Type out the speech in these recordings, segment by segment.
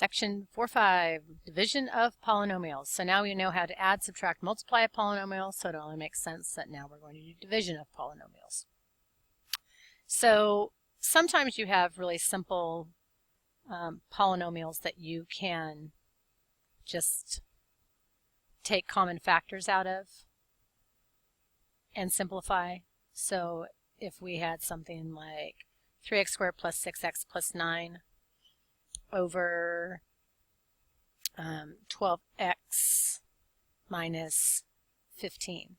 Section 4.5, division of polynomials. So now we know how to add, subtract, multiply a polynomial, so it only makes sense that now we're going to do division of polynomials. So sometimes you have really simple polynomials that you can just take common factors out of and simplify. So if we had something like 3x squared plus 6x plus 9 over 12x minus 15.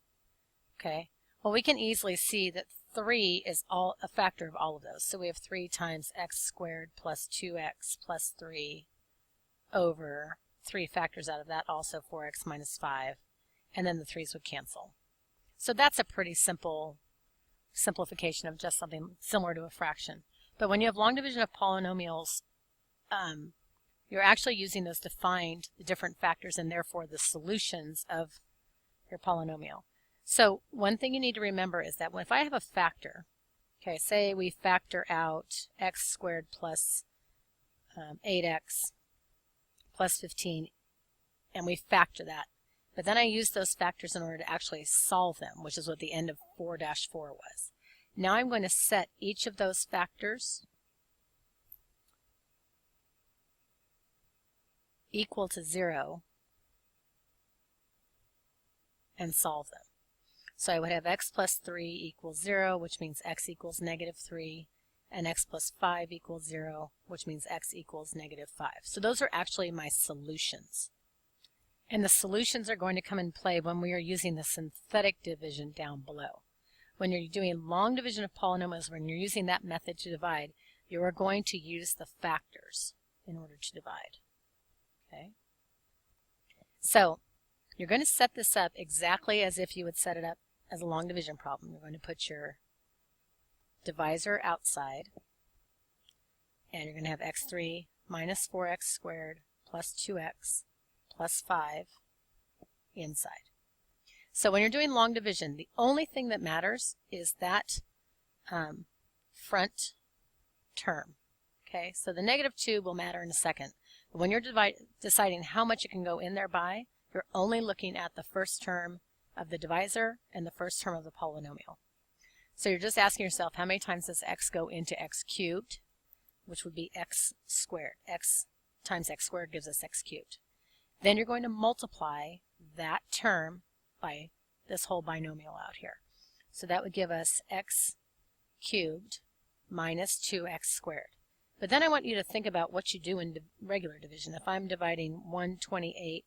Okay, well, we can easily see that 3 is a factor of all of those. So we have 3 times x squared plus 2x plus 3 over 3 factors out of that, also 4x minus 5, and then the 3's would cancel. So that's a pretty simple simplification of just something similar to a fraction. But when you have long division of polynomials, you're actually using those to find the different factors and therefore the solutions of your polynomial. So one thing you need to remember is that if I have a factor, okay, say we factor out x squared plus 8x plus 15, and we factor that, but then I use those factors in order to actually solve them, which is what the end of 4-4 was. Now I'm going to set each of those factors equal to 0 and solve them. So I would have x plus 3 equals 0, which means x equals negative 3, and x plus 5 equals 0, which means x equals negative 5. So those are actually my solutions. And the solutions are going to come in play when we are using the synthetic division down below. When you're doing long division of polynomials, when you're using that method to divide, you are going to use the factors in order to divide. Okay? So you're going to set this up exactly as if you would set it up as a long division problem. You're going to put your divisor outside, and you're going to have x3 minus 4x squared plus 2x plus 5 inside. So when you're doing long division, the only thing that matters is that front term. Okay, so the negative 2 will matter in a second. But when you're deciding how much it can go in there by, you're only looking at the first term of the divisor and the first term of the polynomial. So you're just asking yourself, how many times does x go into x cubed, which would be x squared. X times x squared gives us x cubed. Then you're going to multiply that term by this whole binomial out here. So that would give us x cubed minus 2x squared. But then I want you to think about what you do in regular division. If I'm dividing 128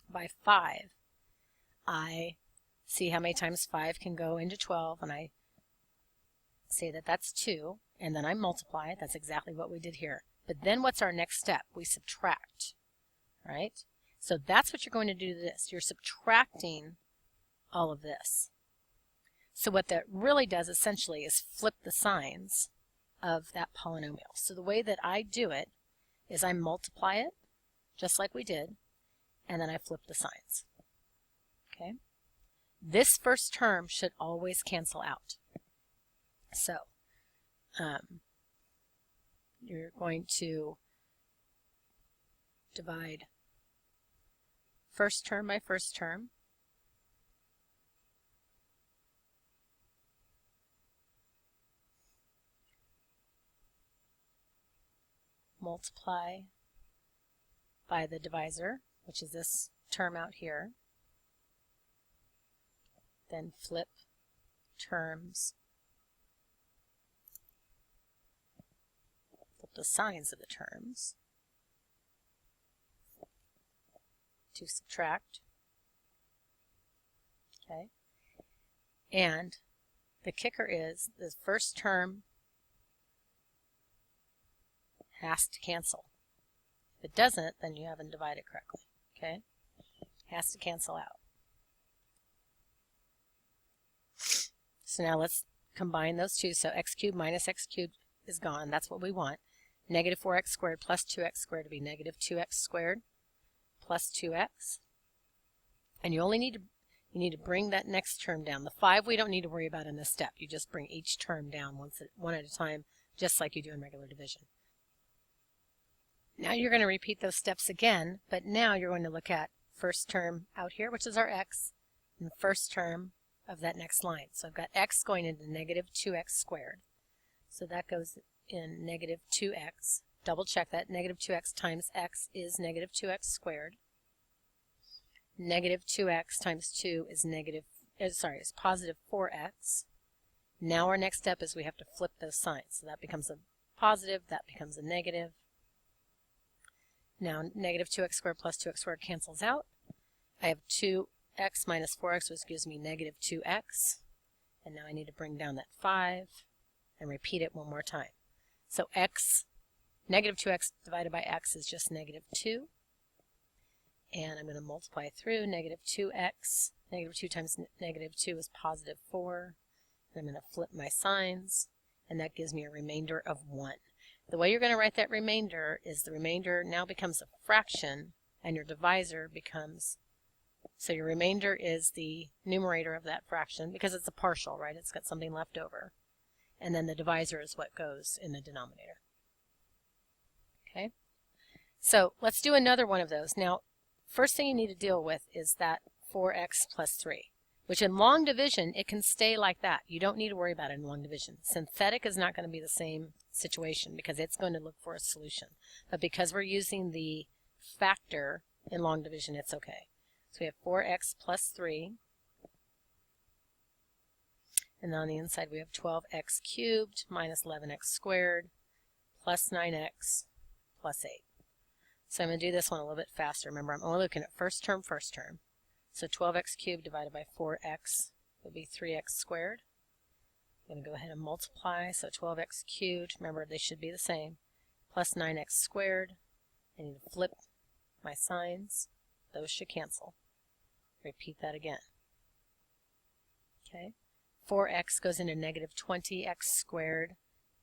by 5, I see how many times 5 can go into 12, and I say that that's 2, and then I multiply it. That's exactly what we did here. But then what's our next step? We subtract, right? So that's what you're going to do to this. You're subtracting all of this. So what that really does essentially is flip the signs of that polynomial. So the way that I do it is I multiply it, just like we did, and then I flip the signs. Okay? This first term should always cancel out. So you're going to divide first term by first term. Multiply by the divisor, which is this term out here. Then flip terms, flip the signs of the terms to subtract. Okay, and the kicker is the first term has to cancel. If it doesn't, then you haven't divided correctly. Okay, has to cancel out. So now let's combine those two. So x cubed minus x cubed is gone. That's what we want. Negative 4x squared plus 2x squared to be negative 2x squared plus 2x. And you need to bring that next term down. The 5 we don't need to worry about in this step. You just bring each term down one at a time, just like you do in regular division. Now you're going to repeat those steps again, but now you're going to look at first term out here, which is our x, and the first term of that next line. So I've got x going into negative 2x squared. So that goes in negative 2x. Double check that. Negative 2x times x is negative 2x squared. Negative 2x times 2 is is positive 4x. Now our next step is we have to flip those signs. So that becomes a positive, that becomes a negative. Now negative 2x squared plus 2x squared cancels out. I have 2x minus 4x, which gives me negative 2x. And now I need to bring down that 5 and repeat it one more time. So negative 2x divided by x is just negative 2. And I'm going to multiply through negative 2x. Negative 2 times negative 2 is positive 4. And I'm going to flip my signs, and that gives me a remainder of 1. The way you're going to write that remainder is the remainder now becomes a fraction, and your divisor becomes, so your remainder is the numerator of that fraction, because it's a partial, right? It's got something left over. And then the divisor is what goes in the denominator. Okay? So let's do another one of those. Now, first thing you need to deal with is that 4x plus 3, which in long division, it can stay like that. You don't need to worry about it in long division. Synthetic is not going to be the same situation because it's going to look for a solution. But because we're using the factor in long division, it's okay. So we have 4x plus 3. And then on the inside, we have 12x cubed minus 11x squared plus 9x plus 8. So I'm going to do this one a little bit faster. Remember, I'm only looking at first term. So 12x cubed divided by 4x would be 3x squared. I'm going to go ahead and multiply. So 12x cubed, remember they should be the same, plus 9x squared. I need to flip my signs. Those should cancel. Repeat that again. Okay. 4x goes into negative 20x squared,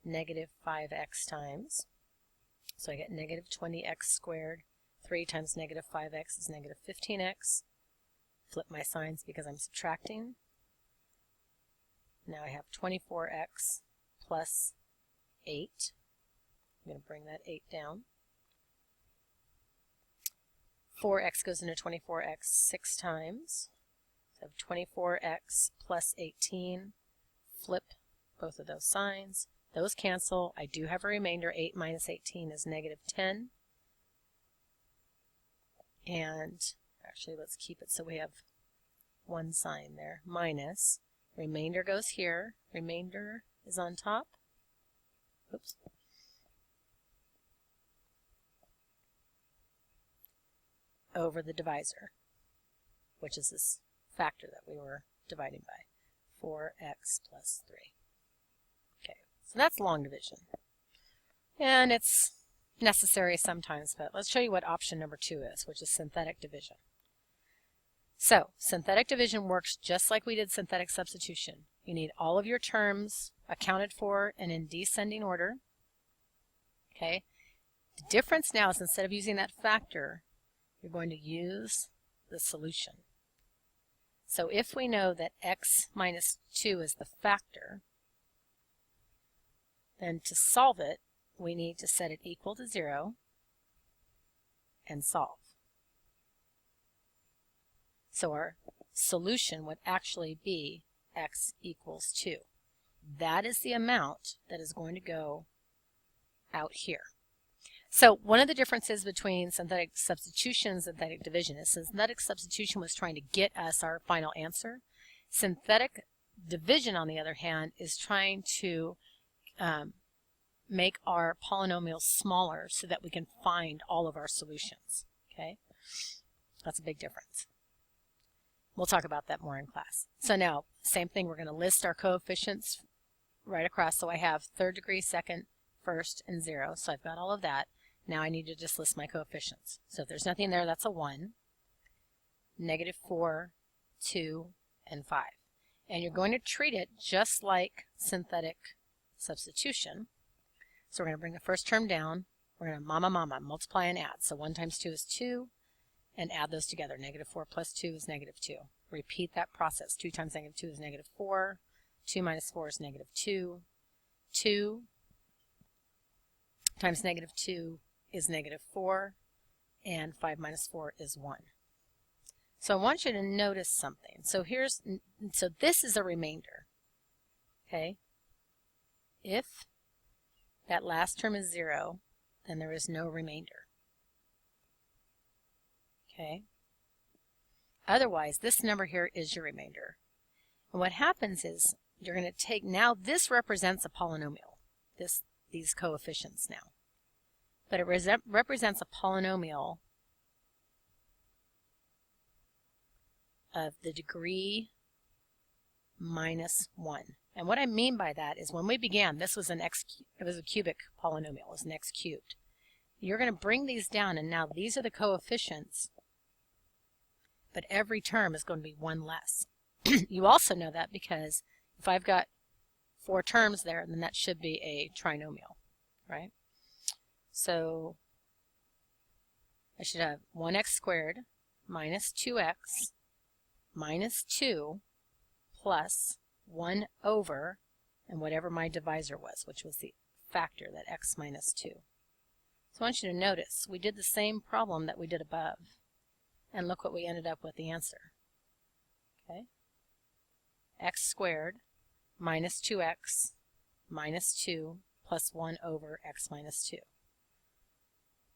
negative 5x times. So I get negative 20x squared. 3 times negative 5x is negative 15x. Flip my signs because I'm subtracting. Now I have 24x plus 8. I'm going to bring that 8 down. 4x goes into 24x 6 times. So I have 24x plus 18. Flip both of those signs. Those cancel. I do have a remainder. 8 minus 18 is negative 10. And actually, let's keep it so we have one sign there. Minus. Remainder goes here. Remainder is on top. Oops. Over the divisor, which is this factor that we were dividing by. 4x plus 3. Okay, so that's long division. And it's necessary sometimes, but let's show you what option number 2 is, which is synthetic division. So, synthetic division works just like we did synthetic substitution. You need all of your terms accounted for and in descending order. Okay? The difference now is instead of using that factor, you're going to use the solution. So if we know that x minus 2 is the factor, then to solve it, we need to set it equal to 0 and solve. So our solution would actually be x equals 2. That is the amount that is going to go out here. So one of the differences between synthetic substitution and synthetic division is synthetic substitution was trying to get us our final answer. Synthetic division, on the other hand, is trying to make our polynomials smaller so that we can find all of our solutions. Okay, that's a big difference. We'll talk about that more in class. So now, same thing, we're going to list our coefficients right across. So I have third degree, second, first, and 0. So I've got all of that. Now I need to just list my coefficients. So if there's nothing there, that's a 1, negative 4, 2, and 5. And you're going to treat it just like synthetic substitution. So we're going to bring the first term down. We're going to multiply and add. So 1 times 2 is 2, and add those together. Negative 4 plus 2 is negative 2. Repeat that process. 2 times negative 2 is negative 4. 2 minus 4 is negative 2. 2 times negative 2 is negative 4, and 5 minus 4 is 1. So I want you to notice something. So this is a remainder, okay? If that last term is 0, then there is no remainder, okay? Otherwise, this number here is your remainder. And what happens is you're going to take, now this represents a polynomial, these coefficients now. But it represents a polynomial of the degree minus 1. And what I mean by that is when we began, this was it was a cubic polynomial, it was an x cubed. You're going to bring these down, and now these are the coefficients, but every term is going to be 1 less. You also know that because if I've got 4 terms there, then that should be a trinomial, right? So I should have 1x squared minus 2x minus 2 plus 1 over, and whatever my divisor was, which was the factor, that x minus 2. So I want you to notice, we did the same problem that we did above, and look what we ended up with the answer. Okay? X squared minus 2x minus 2 plus 1 over x minus 2.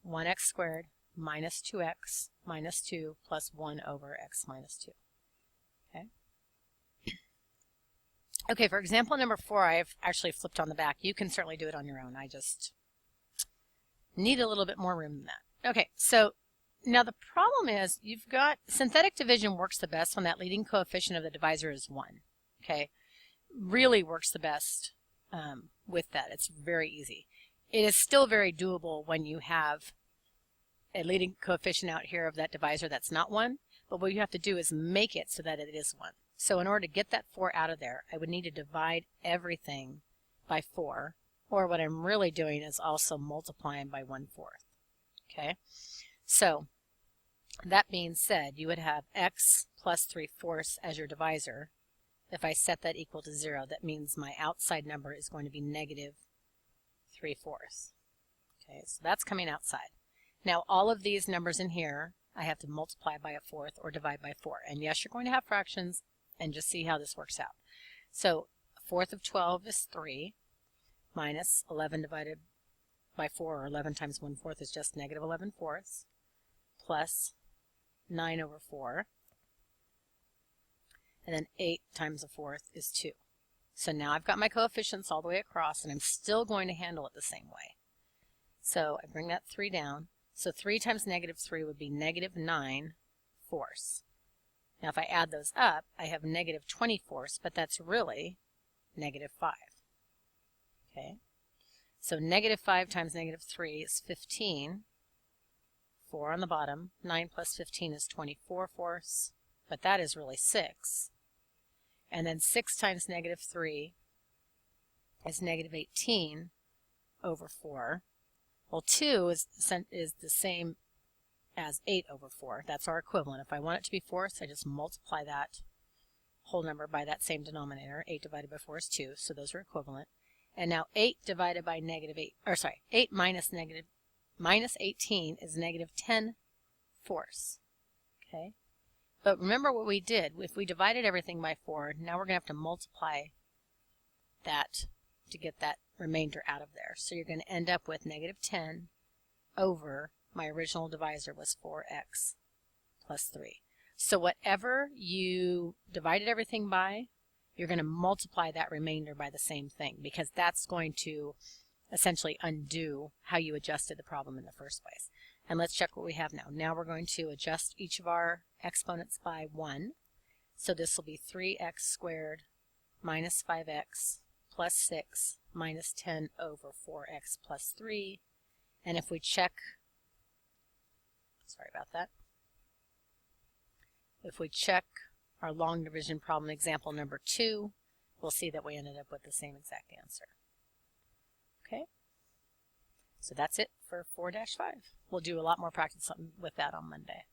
1x squared minus 2x minus 2 plus 1 over x minus 2. Okay? Okay, for example number 4, I've actually flipped on the back. You can certainly do it on your own. I just need a little bit more room than that. Okay, so now the problem is you've got synthetic division works the best when that leading coefficient of the divisor is 1. Okay, really works the best with that. It's very easy. It is still very doable when you have a leading coefficient out here of that divisor that's not 1, but what you have to do is make it so that it is 1. So in order to get that 4 out of there, I would need to divide everything by 4, or what I'm really doing is also multiplying by 1/4. Okay, so that being said, you would have x plus 3/4 as your divisor. If I set that equal to 0, that means my outside number is going to be negative 3/4. Okay, so that's coming outside. Now all of these numbers in here, I have to multiply by 1/4 or divide by 4. And yes, you're going to have fractions, and just see how this works out. So 1/4 of 12 is 3, minus 11 divided by 4, or 11 times 1/4 is just negative 11/4, plus 9 over 4, and then 8 times 1/4 is 2. So now I've got my coefficients all the way across, and I'm still going to handle it the same way. So I bring that 3 down. So 3 times negative 3 would be negative 9/4. Now if I add those up, I have negative 20/4, but that's really negative 5. Okay, so negative 5 times negative 3 is 15. 4 on the bottom. 9 plus 15 is 24/4, but that is really 6. And then 6 times negative 3 is negative 18 over 4. Well, 2 is the same as 8 over 4. That's our equivalent. If I want it to be fourths, I just multiply that whole number by that same denominator. 8 divided by 4 is 2, so those are equivalent. And now 8 divided by negative 8, or sorry, 8 minus 18 is negative 10/4. Okay? But remember what we did. If we divided everything by 4, now we're going to have to multiply that to get that remainder out of there. So you're going to end up with negative 10 over, my original divisor was 4x plus 3. So whatever you divided everything by, you're going to multiply that remainder by the same thing, because that's going to essentially undo how you adjusted the problem in the first place. And let's check what we have now. Now we're going to adjust each of our exponents by 1. So this will be 3x squared minus 5x plus 6 minus 10 over 4x plus 3. And if we check, sorry about that, if we check our long division problem example number 2, we'll see that we ended up with the same exact answer. Okay, so that's it for 4-5. We'll do a lot more practice with that on Monday.